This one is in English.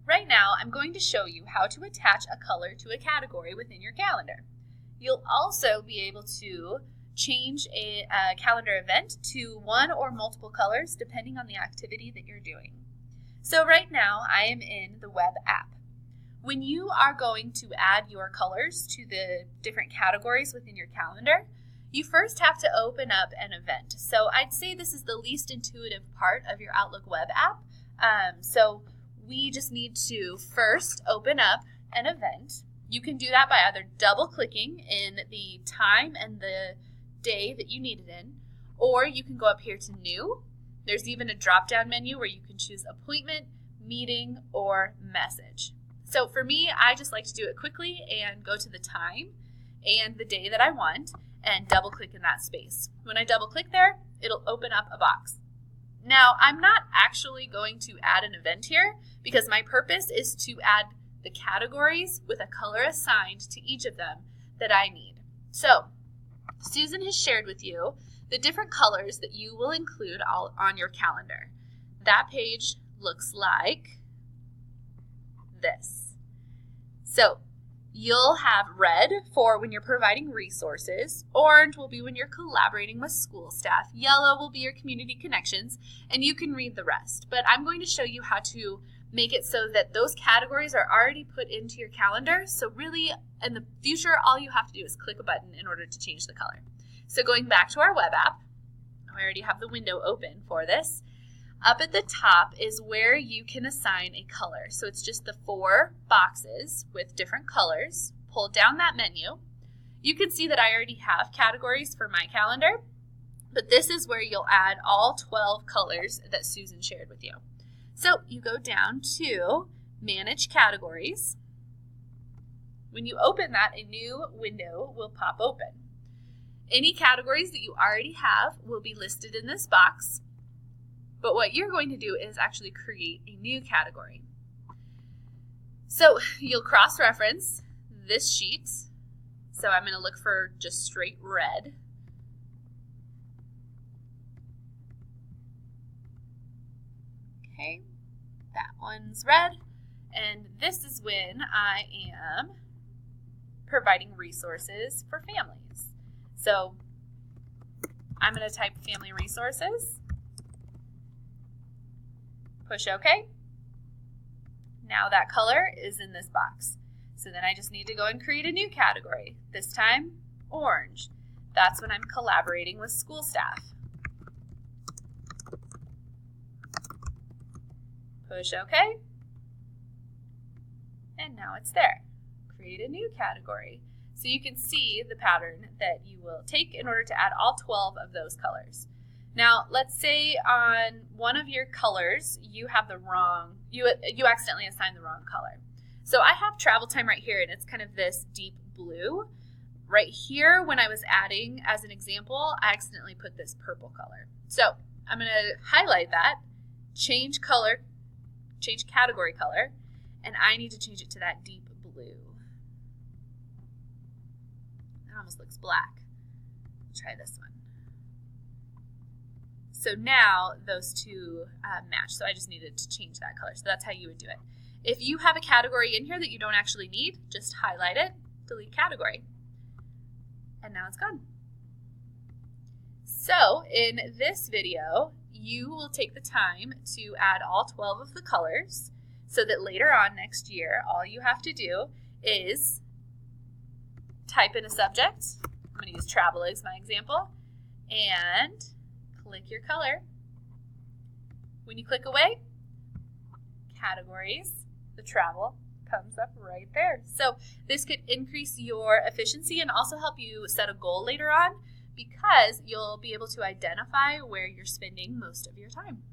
Right now, I'm going to show you how to attach a color to a category within your calendar. You'll also be able to change a calendar event to one or multiple colors depending on the activity that you're doing. So right now, I am in the web app. When you are going to add your colors to the different categories within your calendar, you first have to open up an event. So I'd say this is the least intuitive part of your Outlook web app. So we just need to first open up an event. You can do that by either double clicking in the time and the day that you need it in, or you can go up here to New. There's even a drop-down menu where you can choose Appointment, Meeting, or Message. So for me, I just like to do it quickly and go to the time and the day that I want and double click in that space. When I double click there, it'll open up a box. Now, I'm not actually going to add an event here because my purpose is to add the categories with a color assigned to each of them that I need. So, Susan has shared with you the different colors that you will include all on your calendar. That page looks like this. So, you'll have red for when you're providing resources, orange will be when you're collaborating with school staff, yellow will be your community connections, and you can read the rest. But I'm going to show you how to make it so that those categories are already put into your calendar. So really, in the future, all you have to do is click a button in order to change the color. So going back to our web app, I already have the window open for this. Up at the top is where you can assign a color. So it's just the 4 boxes with different colors. Pull down that menu. You can see that I already have categories for my calendar, but this is where you'll add all 12 colors that Susan shared with you. So you go down to Manage Categories. When you open that, a new window will pop open. Any categories that you already have will be listed in this box. But what you're going to do is actually create a new category. So you'll cross-reference this sheet. So I'm going to look for just straight red. Okay, that one's red. And this is when I am providing resources for families. So I'm going to type family resources. Push OK. Now that color is in this box. So then I just need to go and create a new category. This time, orange. That's when I'm collaborating with school staff. Push OK. And now it's there. Create a new category. So you can see the pattern that you will take in order to add all 12 of those colors. Now, let's say on one of your colors, you have the wrong, you accidentally assigned the wrong color. So I have travel time right here, and it's kind of this deep blue. Right here, when I was adding, as an example, I accidentally put this purple color. So I'm going to highlight that, change color, change category color, and I need to change it to that deep blue. That almost looks black. Try this one. So now those two match. So I just needed to change that color. So that's how you would do it. If you have a category in here that you don't actually need, just highlight it, delete category. And now it's gone. So in this video, you will take the time to add all 12 of the colors so that later on next year, all you have to do is type in a subject. I'm going to use travel as my example. And click your color. When you click away, categories, the travel comes up right there. So this could increase your efficiency and also help you set a goal later on because you'll be able to identify where you're spending most of your time.